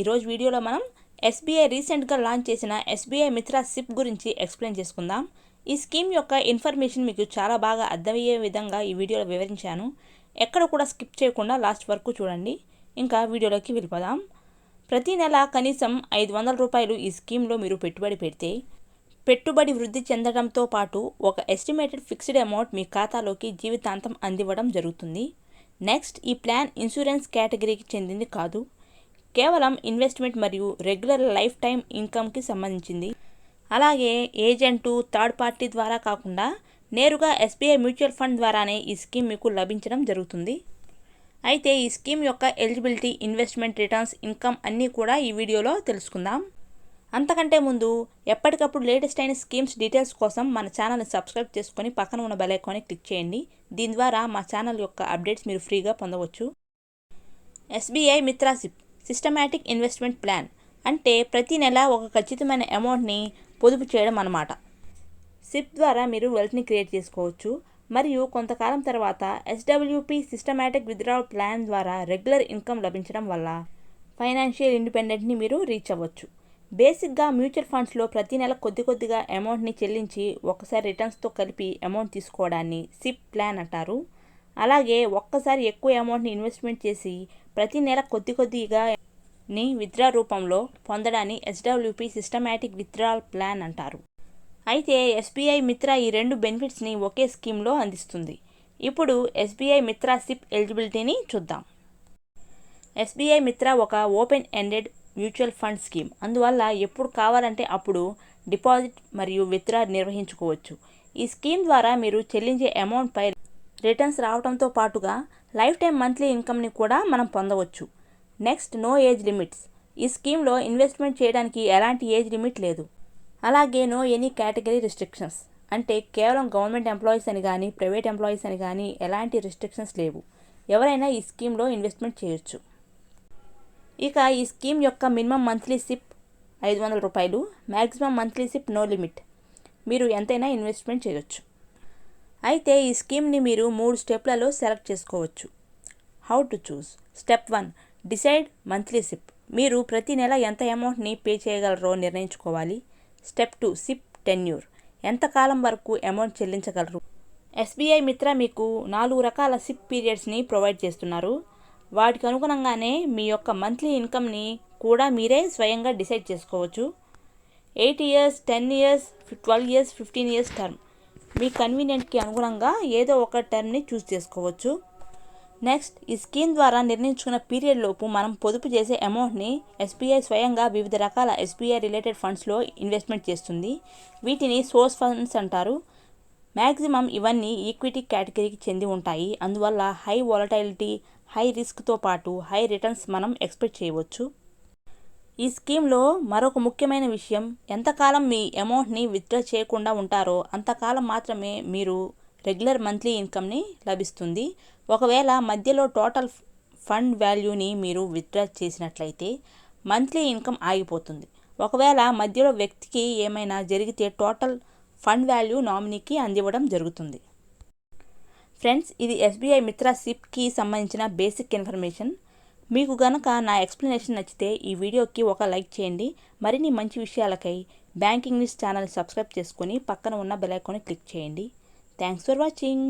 ఈరోజు వీడియోలో మనం SBI రీసెంట్గా లాంచ్ చేసిన SBI మిత్రా సిప్ గురించి ఎక్స్ప్లెయిన్ చేసుకుందాం. ఈ స్కీమ్ యొక్క ఇన్ఫర్మేషన్ మీకు చాలా బాగా అర్థమయ్యే విధంగా ఈ వీడియోలో వివరించాను. ఎక్కడ కూడా స్కిప్ చేయకుండా లాస్ట్ వరకు చూడండి. ఇంకా వీడియోలోకి వెళ్ళిపోదాం. ప్రతి నెల కనీసం 500 రూపాయలు ఈ స్కీమ్లో మీరు పెట్టుబడి పెడితే పెట్టుబడి వృద్ధి చెందడంతో పాటు ఒక ఎస్టిమేటెడ్ ఫిక్స్డ్ అమౌంట్ మీ ఖాతాలోకి జీవితాంతం అందివ్వడం జరుగుతుంది. నెక్స్ట్, ఈ ప్లాన్ ఇన్సూరెన్స్ కేటగిరీకి చెందింది కాదు, కేవలం ఇన్వెస్ట్మెంట్ మరియు రెగ్యులర్ లైఫ్ టైం ఇన్కమ్కి సంబంధించింది. అలాగే ఏజెంటు, థర్డ్ పార్టీ ద్వారా కాకుండా నేరుగా SBI మ్యూచువల్ ఫండ్ ద్వారానే ఈ స్కీమ్ మీకు లభించడం జరుగుతుంది. అయితే ఈ స్కీమ్ యొక్క ఎలిజిబిలిటీ, ఇన్వెస్ట్మెంట్ రిటర్న్స్, ఇన్కమ్ అన్నీ కూడా ఈ వీడియోలో తెలుసుకుందాం. అంతకంటే ముందు ఎప్పటికప్పుడు లేటెస్ట్ అయిన స్కీమ్స్ డీటెయిల్స్ కోసం మన ఛానల్ని సబ్స్క్రైబ్ చేసుకొని పక్కన ఉన్న బెల్ ఐకాన్ని క్లిక్ చేయండి. దీని ద్వారా మా ఛానల్ యొక్క అప్డేట్స్ మీరు ఫ్రీగా పొందవచ్చు. SBI Mitra SIP systematic investment plan అంటే ప్రతి నెల ఒక ఖచ్చితమైన అమౌంట్ని పొదుపు చేయడం అన్నమాట. సిప్ ద్వారా మీరు వెల్త్ని క్రియేట్ చేసుకోవచ్చు మరియు కొంతకాలం తర్వాత SWP సిస్టమాటిక్ విత్డ్రావల్ ప్లాన్ ద్వారా రెగ్యులర్ ఇన్కమ్ లభించడం వల్ల ఫైనాన్షియల్ ఇండిపెండెంట్ని మీరు రీచ్ అవ్వచ్చు. బేసిక్గా మ్యూచువల్ ఫండ్స్లో ప్రతి నెల కొద్దిగా అమౌంట్ని చెల్లించి ఒకసారి రిటర్న్స్తో కలిపి అమౌంట్ తీసుకోవడాన్ని సిప్ ప్లాన్ అంటారు. అలాగే ఒక్కసారి ఎక్కువ అమౌంట్ని ఇన్వెస్ట్మెంట్ చేసి ప్రతి నెల కొద్దిగా విత్డ్రా రూపంలో పొందడాన్ని SWP సిస్టమాటిక్ విత్డ్రావల్ ప్లాన్ అంటారు. అయితే SBI మిత్రా ఈ రెండు బెనిఫిట్స్ని ఒకే స్కీమ్లో అందిస్తుంది. ఇప్పుడు SBI మిత్రా సిప్ ఎలిజిబిలిటీని చూద్దాం. SBI మిత్రా ఒక open ended mutual fund scheme. అందువల్ల ఎప్పుడు కావాలంటే అప్పుడు డిపాజిట్ మరియు విత్డ్రా నిర్వహించుకోవచ్చు. ఈ స్కీమ్ ద్వారా మీరు చెల్లించే అమౌంట్పై రిటర్న్స్ రావడంతో పాటుగా లైఫ్ టైం మంత్లీ ఇన్కమ్ని కూడా మనం పొందవచ్చు. Next, no age limits. ఈ స్కీమ్లో ఇన్వెస్ట్మెంట్ చేయడానికి ఎలాంటి ఏజ్ లిమిట్ లేదు. అలాగే నో ఎనీ కేటగిరీ రిస్ట్రిక్షన్స్, అంటే కేవలం గవర్నమెంట్ ఎంప్లాయీస్ అని కానీ ప్రైవేట్ ఎంప్లాయీస్ అని కానీ ఎలాంటి రిస్ట్రిక్షన్స్ లేవు. ఎవరైనా ఈ స్కీమ్లో ఇన్వెస్ట్మెంట్ చేయొచ్చు. ఇక ఈ స్కీమ్ యొక్క మినిమం మంత్లీ సిప్ 500 రూపాయలు, maximum monthly SIP no limit. మీరు ఎంతైనా ఇన్వెస్ట్మెంట్ చేయొచ్చు. అయితే ఈ స్కీమ్ని మీరు 3 స్టెప్లలో సెలెక్ట్ చేసుకోవచ్చు. How to choose. Step 1, decide monthly SIP. మీరు ప్రతి నెల ఎంత అమౌంట్ని పే చేయగలరో నిర్ణయించుకోవాలి. Step 2, SIP tenure. ఎంతకాలం వరకు అమౌంట్ చెల్లించగలరు. SBI మిత్రా మీకు 4 రకాల సిప్ పీరియడ్స్ని ప్రొవైడ్ చేస్తున్నారు. వాటికి అనుగుణంగానే మీ యొక్క మంత్లీ ఇన్కమ్ని కూడా మీరే స్వయంగా డిసైడ్ చేసుకోవచ్చు. 8 years, 10 years, 12 years, 15 years term. మీ కన్వీనియంట్కి అనుగుణంగా ఏదో ఒక టర్మ్ని చూస్ చేసుకోవచ్చు. నెక్స్ట్, ఈ స్కీమ్ ద్వారా నిర్ణయించుకున్న పీరియడ్ లోపు మనం పొదుపు చేసే అమౌంట్ని SBI స్వయంగా వివిధ రకాల SBI రిలేటెడ్ ఫండ్స్లో ఇన్వెస్ట్మెంట్ చేస్తుంది. వీటిని సోర్స్ ఫండ్స్ అంటారు. మ్యాక్సిమం ఇవన్నీ ఈక్విటీ కేటగిరీకి చెంది ఉంటాయి. అందువల్ల హై వాలటైలిటీ, హై రిస్క్తో పాటు హై రిటర్న్స్ మనం ఎక్స్పెక్ట్ చేయవచ్చు. ఈ స్కీమ్లో మరొక ముఖ్యమైన విషయం, ఎంతకాలం మీ అమౌంట్ని విత్డ్రా చేయకుండా ఉంటారో అంతకాలం మాత్రమే మీరు రెగ్యులర్ మంత్లీ ఇన్కమ్ని లభిస్తుంది. ఒకవేళ మధ్యలో టోటల్ ఫండ్ వాల్యూని మీరు విత్డ్రా చేసినట్లయితే మంత్లీ ఇన్కమ్ ఆగిపోతుంది. ఒకవేళ మధ్యలో వ్యక్తికి ఏమైనా జరిగితే టోటల్ ఫండ్ వాల్యూ నామినీకి అందివ్వడం జరుగుతుంది. ఫ్రెండ్స్, ఇది SBI మిత్రా సిప్కి సంబంధించిన బేసిక్ ఇన్ఫర్మేషన్. మీకు గనక నా ఎక్స్ప్లెనేషన్ నచ్చితే ఈ వీడియోకి ఒక లైక్ చేయండి. మరిన్ని మంచి విషయాలకై బ్యాంకింగ్ న్యూస్ ఛానల్ సబ్స్క్రైబ్ చేసుకొని పక్కన ఉన్న బెల్ ఐకాన్ని క్లిక్ చేయండి. Thanks for watching.